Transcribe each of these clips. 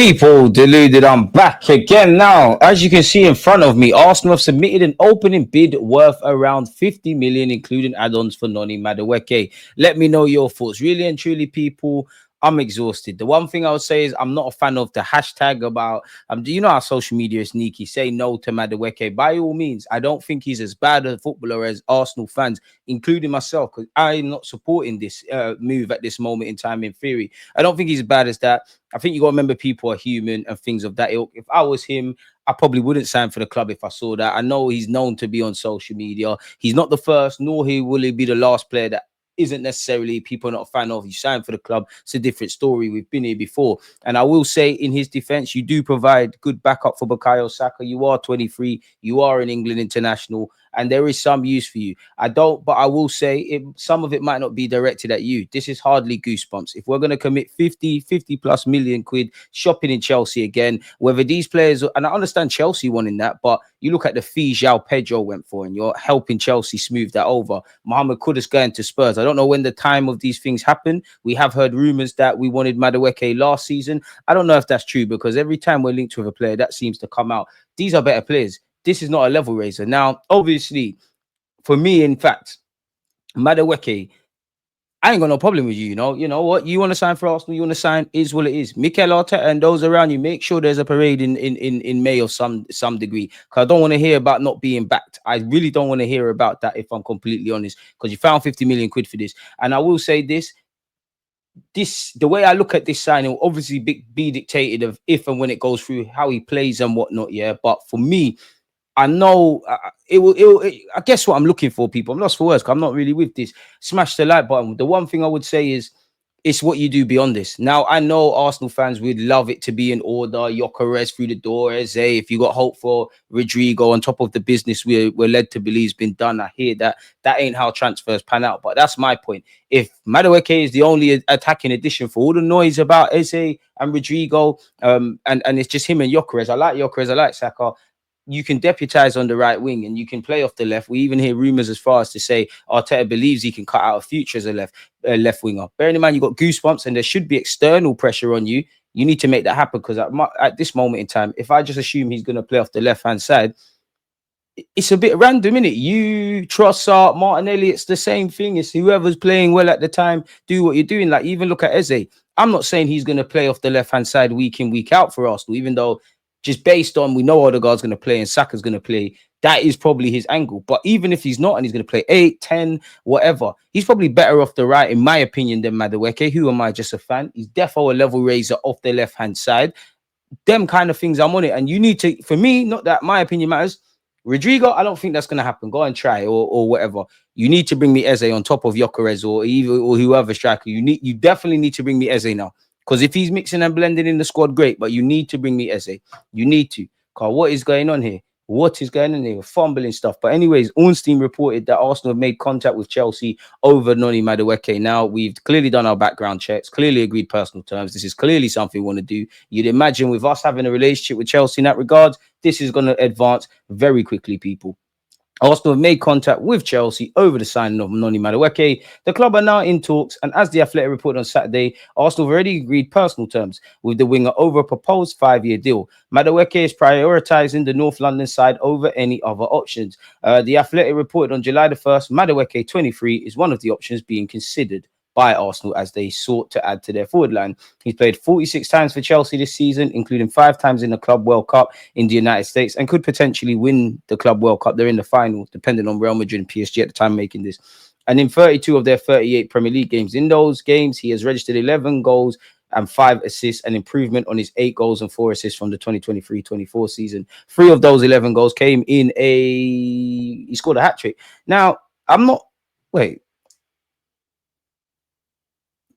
People, deluded, I'm back again now. As you can see in front of me, Arsenal have submitted an opening bid worth around 50 million, including add-ons for Noni Madueke. Let me know your thoughts. Really and truly, people, I'm exhausted. The one thing I would say is I'm not a fan of the hashtag about, do you know how social media is sneaky? Say no to Madueke. By all means, I don't think he's as bad a footballer as Arsenal fans, including myself, because I'm not supporting this move at this moment in time in theory. I don't think he's as bad as that. I think you got to remember people are human and things of that ilk. If I was him, I probably wouldn't sign for the club if I saw that. I know he's known to be on social media. He's not the first, nor will he be the last player that isn't necessarily people are not a fan of. You sign for the club, it's a different story. We've been here before. And I will say, in his defense, you do provide good backup for Bukayo Saka. You are 23, you are an England international, and there is some use for you. But I will say some of it might not be directed at you. This is hardly goosebumps. If we're going to commit 50 plus million quid shopping in Chelsea again, whether these players, and I understand Chelsea wanting that, but you look at the fee João Pedro went for, and you're helping Chelsea smooth that over. Mohamed Kudus going to Spurs. I don't know when the time of these things happen. We have heard rumors that we wanted Madueke last season. I don't know if that's true, because every time we're linked with a player, that seems to come out. These are better players. This is not a level raiser. Now, obviously, for me, in fact, Madueke, I ain't got no problem with you. You know what? You want to sign for Arsenal, you want to sign, is what it is. Mikel Arteta and those around you, make sure there's a parade in May of some degree. Because I don't want to hear about not being backed. I really don't want to hear about that, if I'm completely honest. Because you found 50 million quid for this. And I will say this, the way I look at this signing will obviously be dictated of if and when it goes through, how he plays and whatnot. Yeah. But for me, I know I guess what I'm looking for, people. I'm lost for words because I'm not really with this. Smash the like button. The one thing I would say is it's what you do beyond this. Now, I know Arsenal fans would love it to be in order. Gyokeres through the door. Eze, if you got hope for Rodrygo on top of the business we're led to believe has been done. I hear that. That ain't how transfers pan out. But that's my point. If Madueke is the only attacking addition for all the noise about Eze and Rodrygo, and it's just him and Gyokeres. I like Gyokeres. I like Saka. You can deputize on the right wing and you can play off the left. We even hear rumors as far as to say Arteta believes he can cut out a future as a left winger. Bearing in mind, you got goosebumps and there should be external pressure on you. You need to make that happen, because at this moment in time, if I just assume he's going to play off the left-hand side, it's a bit random, isn't it? You, Trossard, Martinelli, it's the same thing. It's whoever's playing well at the time, do what you're doing. Like, even look at Eze. I'm not saying he's going to play off the left-hand side week in, week out for Arsenal, even though just based on we know Odegaard's going to play and Saka's going to play, that is probably his angle. But even if he's not and he's going to play 8, 10, whatever, he's probably better off the right, in my opinion, than Madueke. Who am I, just a fan? He's defo a level raiser off the left-hand side. Them kind of things, I'm on it. And you need to, for me, not that my opinion matters, Rodrygo, I don't think that's going to happen. Go and try or whatever. You need to bring me Eze on top of Gyokeres or whoever striker. You definitely need to bring me Eze now. Because if he's mixing and blending in the squad, great. But you need to bring me Eze. You need to. Because what is going on here? What is going on here? We're fumbling stuff. But anyways, Ornstein reported that Arsenal have made contact with Chelsea over Noni Madueke. Now, we've clearly done our background checks, clearly agreed personal terms. This is clearly something we want to do. You'd imagine with us having a relationship with Chelsea in that regard, this is going to advance very quickly, people. Arsenal have made contact with Chelsea over the signing of Noni Madueke. The club are now in talks, and as the Athletic reported on Saturday, Arsenal have already agreed personal terms with the winger over a proposed 5-year deal. Madueke is prioritising the North London side over any other options. The Athletic reported on July the 1st, Madueke, 23, is one of the options being considered by Arsenal as they sought to add to their forward line. He's played 46 times for Chelsea this season, including 5 times in the Club World Cup in the United States, and could potentially win the Club World Cup. They're in the final, depending on Real Madrid and PSG at the time making this. And in 32 of their 38 Premier League games, in those games, he has registered 11 goals and 5 assists, an improvement on his 8 goals and 4 assists from the 2023-24 season. 3 of those 11 goals came in he scored a hat-trick. Now,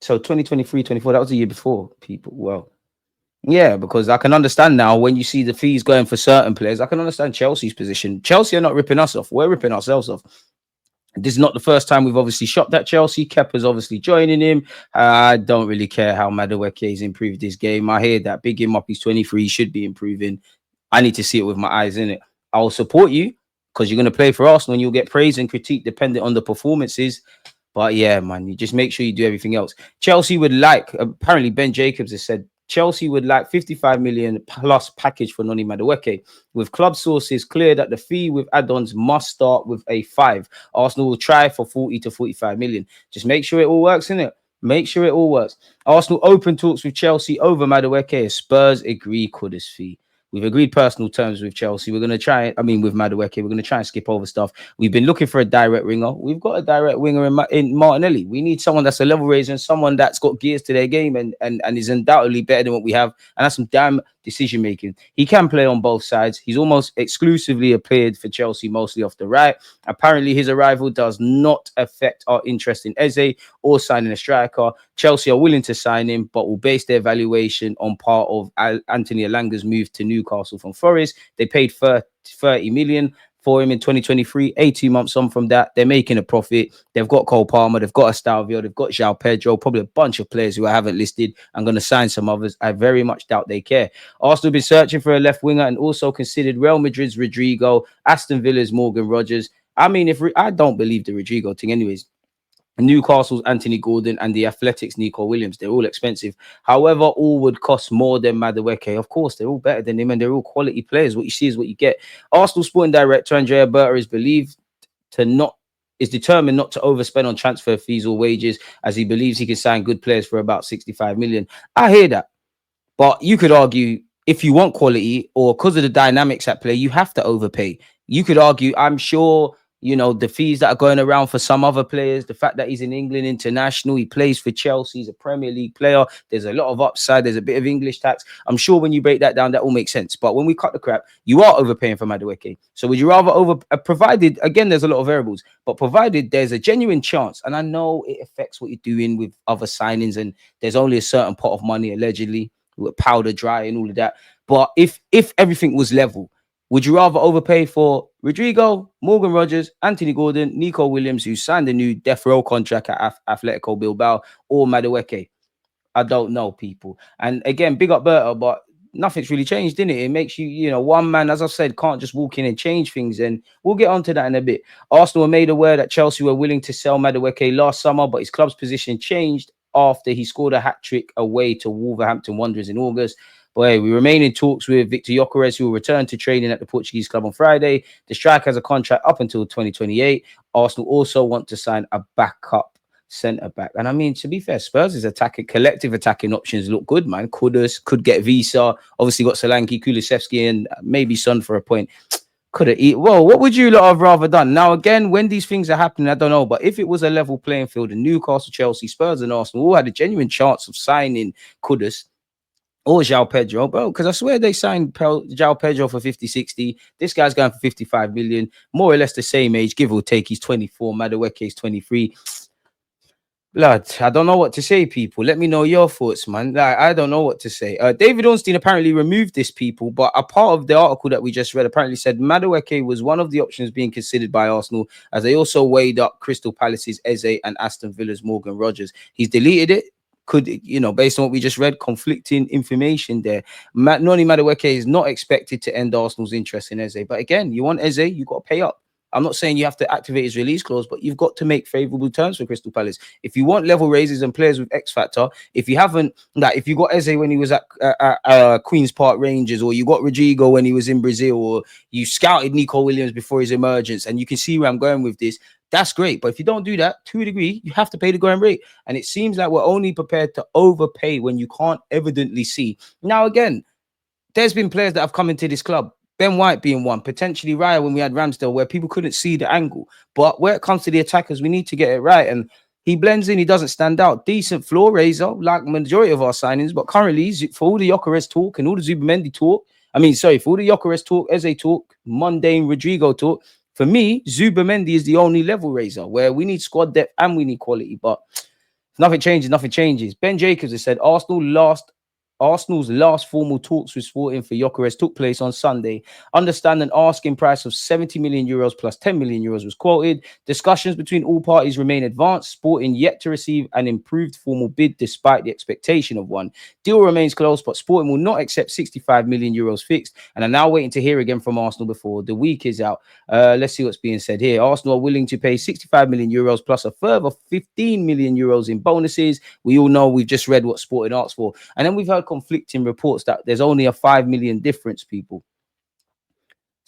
So 2023-24, that was the year before, people. Well, yeah, because I can understand now when you see the fees going for certain players, I can understand Chelsea's position. Chelsea are not ripping us off. We're ripping ourselves off. This is not the first time we've obviously shopped at Chelsea. Kepa's obviously joining him. I don't really care how Madueke has improved this game. I hear that. Big him up. He's 23. He should be improving. I need to see it with my eyes, innit? I'll support you because you're going to play for Arsenal and you'll get praise and critique depending on the performances. But yeah, man, you just make sure you do everything else. Chelsea would like, apparently Ben Jacobs has said Chelsea would like 55 million plus package for Noni Madueke. With club sources clear that the fee with add-ons must start with a 5. Arsenal will try for 40 to 45 million. Just make sure it all works, innit? Make sure it all works. Arsenal open talks with Chelsea over Madueke. Spurs agree Kudus fee. We've agreed personal terms with Chelsea. We're going to try, with Madueke, we're going to try and skip over stuff. We've been looking for a direct winger. We've got a direct winger in Martinelli. We need someone that's a level raiser and someone that's got gears to their game and is undoubtedly better than what we have. And that's some damn decision making. He can play on both sides. He's almost exclusively appeared for Chelsea, mostly off the right. Apparently, his arrival does not affect our interest in Eze or signing a striker. Chelsea are willing to sign him, but will base their valuation on part of Anthony Elanga's move to Newcastle from Forest. They paid 30 million for him in 2023. 18 months on from that, they're making a profit. They've got Cole Palmer, they've got Estalvio, they've got João Pedro, probably a bunch of players who I haven't listed. I'm going to sign some others. I very much doubt they care. Arsenal have been searching for a left winger and also considered Real Madrid's Rodrygo, Aston Villa's Morgan Rogers. I don't believe the Rodrygo thing anyways. Newcastle's Anthony Gordon and the Athletics' Nico Williams. They're all expensive. However, all would cost more than Madueke. Of course, they're all better than him and they're all quality players. What you see is what you get. Arsenal sporting director Andrea Berta is determined not to overspend on transfer fees or wages as he believes he can sign good players for about 65 million. I hear that. But you could argue if you want quality or because of the dynamics at play, you have to overpay. You could argue, I'm sure, the fees that are going around for some other players, the fact that he's in England international, he plays for Chelsea, he's a Premier League player. There's a lot of upside. There's a bit of English tax. I'm sure when you break that down, that all makes sense. But when we cut the crap, you are overpaying for Madueke. So would you rather provided, again, there's a lot of variables, but provided there's a genuine chance, and I know it affects what you're doing with other signings, and there's only a certain pot of money, allegedly, with powder dry and all of that. But if everything was level, would you rather overpay for Rodrygo, Morgan Rogers, Anthony Gordon, Nico Williams, who signed a new death row contract at Atletico Bilbao, or Madueke? I don't know, people. And again, big up Berta, but nothing's really changed, didn't it? It makes you, one man, as I said, can't just walk in and change things. And we'll get onto that in a bit. Arsenal were made aware that Chelsea were willing to sell Madueke last summer, but his club's position changed after he scored a hat-trick away to Wolverhampton Wanderers in August. Boy, we remain in talks with Victor Gyokeres, who will return to training at the Portuguese club on Friday. The striker has a contract up until 2028. Arsenal also want to sign a backup centre-back. And to be fair, Spurs' collective attacking options look good, man. Kudus, could get Visa. Obviously got Solanke, Kulusevski, and maybe Son for a point. Could have eaten. Well, what would you lot have rather done? Now, again, when these things are happening, I don't know. But if it was a level playing field and Newcastle, Chelsea, Spurs, and Arsenal all had a genuine chance of signing Kudus or João Pedro, bro, because I swear they signed João Pedro for 50, 60. This guy's going for 55 million, more or less the same age, give or take. He's 24. Madueke is 23. Blood, I don't know what to say, people. Let me know your thoughts, man. I don't know what to say. David Ornstein apparently removed this, people, but a part of the article that we just read apparently said Madueke was one of the options being considered by Arsenal, as they also weighed up Crystal Palace's Eze and Aston Villa's Morgan Rogers. He's deleted it. Could, based on what we just read, conflicting information there. Noni Madueke is not expected to end Arsenal's interest in Eze. But again, you want Eze, you got to pay up. I'm not saying you have to activate his release clause, but you've got to make favorable terms for Crystal Palace. If you want level raises and players with X factor, if you haven't, if you got Eze when he was at Queen's Park Rangers, or you got Rodrygo when he was in Brazil, or you scouted Nico Williams before his emergence, and you can see where I'm going with this, that's great. But if you don't do that, to a degree, you have to pay the going rate. And it seems like we're only prepared to overpay when you can't evidently see. Now, again, there's been players that have come into this club, Ben White being one, potentially Raya when we had Ramsdale, where people couldn't see the angle. But where it comes to the attackers, we need to get it right. And he blends in, he doesn't stand out. Decent floor raiser, like majority of our signings. But currently, for all the Gyokeres talk and all the Zubamendi talk, for all the Gyokeres talk, Eze talk, mundane Rodrygo talk, for me, Zubamendi is the only level raiser where we need squad depth and we need quality. But nothing changes. Ben Jacobs has said Arsenal's last formal talks with Sporting for Gyokeres took place on Sunday. Understand an asking price of 70 million euros plus 10 million euros was quoted. Discussions between all parties remain advanced. Sporting yet to receive an improved formal bid despite the expectation of one. Deal remains close, but Sporting will not accept 65 million euros fixed and are now waiting to hear again from Arsenal before the week is out. Let's see what's being said here. Arsenal are willing to pay 65 million euros plus a further 15 million euros in bonuses. We all know, we've just read what Sporting asked for. And then we've heard conflicting reports that there's only a 5 million difference, people.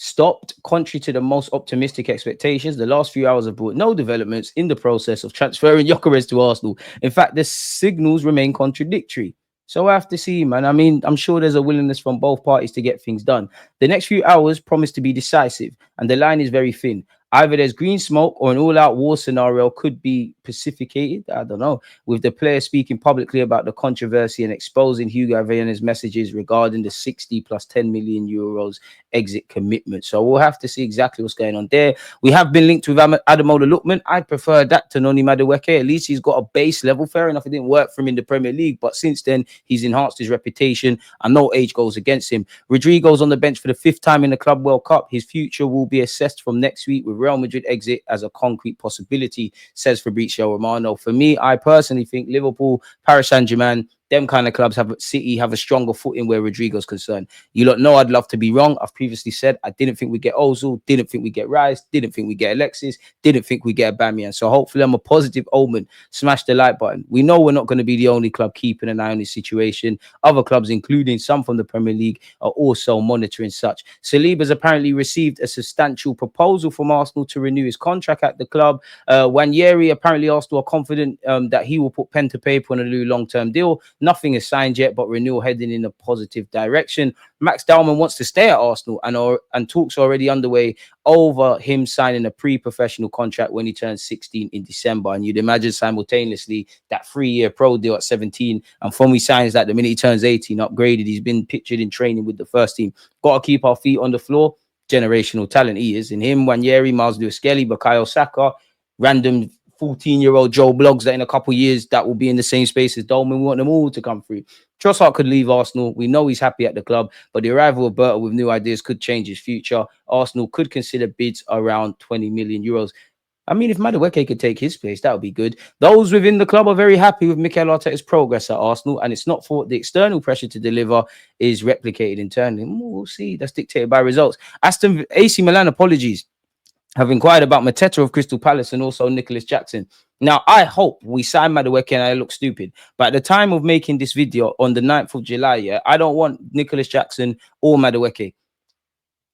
Stopped, contrary to the most optimistic expectations. The last few hours have brought no developments in the process of transferring Gyokeres to Arsenal. In fact, the signals remain contradictory. So I have to see, man. I mean, I'm sure there's a willingness from both parties to get things done. The next few hours promise to be decisive, and the line is very thin. Either there's green smoke or an all-out war scenario could be pacificated. I don't know. With the player speaking publicly about the controversy and exposing Hugo Villa's messages regarding the 60 plus 10 million euros exit commitment. So we'll have to see exactly what's going on there. We have been linked with Ademola Lookman. I prefer that to Noni Madueke. At least he's got a base level. Fair enough, it didn't work for him in the Premier League, but since then he's enhanced his reputation and no age goes against him. Rodrygo's on the bench for the 5th time in the Club World Cup. His future will be assessed from next week with Real Madrid exit as a concrete possibility, says Fabrizio Romano. For me, I personally think Liverpool, Paris Saint-Germain, them kind of clubs have a stronger footing where Rodrygo's concerned. You lot know I'd love to be wrong. I've previously said I didn't think we'd get Ozil, didn't think we'd get Rice, didn't think we'd get Alexis, didn't think we'd get Aubameyang. So hopefully I'm a positive omen. Smash the like button. We know we're not going to be the only club keeping an eye on this situation. Other clubs, including some from the Premier League, are also monitoring such. Saliba's apparently received a substantial proposal from Arsenal to renew his contract at the club. Wanyeri, apparently Arsenal are confident that he will put pen to paper on a new long-term deal. Nothing is signed yet, but renewal heading in a positive direction. Max Dowman wants to stay at Arsenal, and talks are already underway over him signing a pre-professional contract when he turns 16 in December. And you'd imagine simultaneously that 3-year pro deal at 17, and from he signs that the minute he turns 18, upgraded. He's been pictured in training with the first team. Got to keep our feet on the floor. Generational talent he is. In him, Wanyeri, Miles Lewis-Skelly, Bukayo Saka, random 14-year-old Joe Bloggs that in a couple of years that will be in the same space as Dolman. We want them all to come through. Trossard could leave Arsenal. We know he's happy at the club, but the arrival of Berta with new ideas could change his future. Arsenal could consider bids around 20 million euros. I mean, if Madueke could take his place, that would be good. Those within the club are very happy with Mikel Arteta's progress at Arsenal, and it's not for the external pressure to deliver is replicated internally. We'll see. That's dictated by results. AC Milan, apologies, have inquired about Mateta of Crystal Palace and also Nicholas Jackson. Now, I hope we sign Madueke and I look stupid. But at the time of making this video on the 9th of July, I don't want Nicholas Jackson or Madueke.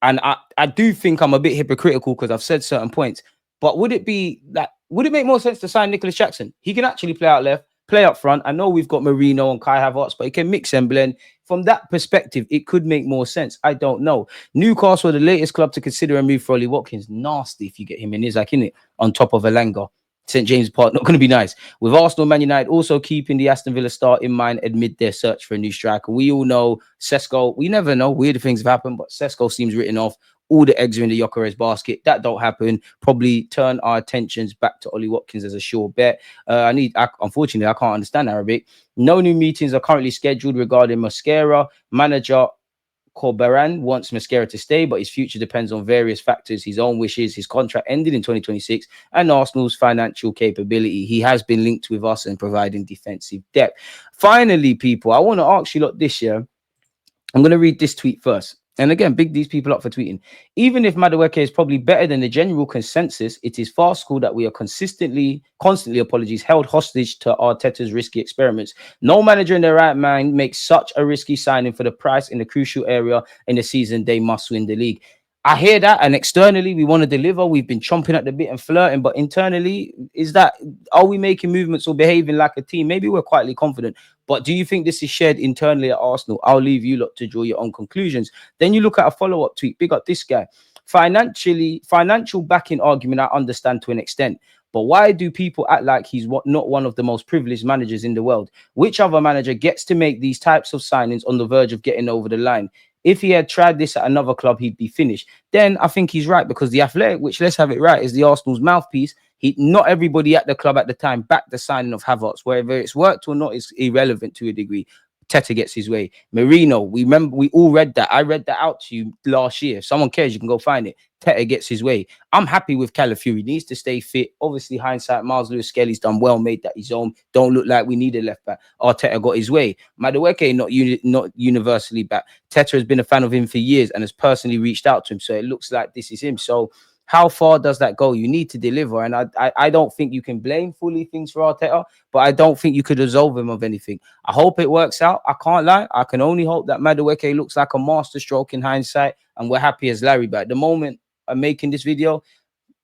And I do think I'm a bit hypocritical because I've said certain points. But would it make more sense to sign Nicholas Jackson? He can actually play out left, play up front. I know we've got Marino and Kai Havertz, but he can mix and blend. From that perspective, it could make more sense. I don't know. Newcastle are the latest club to consider a move for Ollie Watkins. Nasty if you get him in Isaac, innit? On top of Elanga. St. James Park, not going to be nice. With Arsenal, Man United also keeping the Aston Villa start in mind amid their search for a new striker. We all know Sesko. We never know. Weird things have happened, but Sesko seems written off. All the eggs are in the Gyokeres basket. That don't happen. Probably turn our attentions back to Ollie Watkins as a sure bet. Unfortunately, I can't understand Arabic. No new meetings are currently scheduled regarding Mosquera. Manager Corberan wants Mosquera to stay, but his future depends on various factors. His own wishes, his contract ended in 2026, and Arsenal's financial capability. He has been linked with us and providing defensive depth. Finally, people, I want to ask you lot this year. I'm going to read this tweet first. And again, big these people up for tweeting. Even if Madueke is probably better than the general consensus, it is farcical that we are constantly, held hostage to Arteta's risky experiments. No manager in their right mind makes such a risky signing for the price in a crucial area in the season they must win the league. I hear that, and externally we want to deliver. We've been chomping at the bit and flirting, but internally, are we making movements or behaving like a team? Maybe we're quietly confident, but do you think this is shared internally at Arsenal? I'll leave you lot to draw your own conclusions. Then you look at a follow-up tweet. Big up this guy. Financial backing argument, I understand to an extent. But why do people act like he's not one of the most privileged managers in the world? Which other manager gets to make these types of signings on the verge of getting over the line? If he had tried this at another club, he'd be finished. Then I think he's right, because the Athletic, which, let's have it right, is the Arsenal's mouthpiece. Not everybody at the club at the time backed the signing of Havertz. Whether it's worked or not is irrelevant to a degree. Teta gets his way. Marino, we all read that. I read that out to you last year. If someone cares, you can go find it. Teta gets his way. I'm happy with Calafiori. He needs to stay fit. Obviously, hindsight, Miles Lewis-Skelly's done well, made that his own. Don't look like we need a left back. Arteta got his way. Madueke, not universally back. Teta has been a fan of him for years and has personally reached out to him. So it looks like this is him. So How far does that go? You need to deliver. And I don't think you can blame fully things for Arteta, but I don't think you could absolve him of anything. I hope it works out. I can't lie. I can only hope that Madueke looks like a master stroke in hindsight, and we're happy as Larry. But at the moment I'm making this video,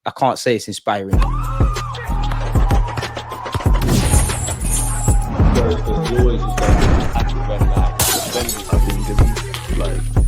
I can't say it's inspiring. Because you always just like active when like defenders have been given like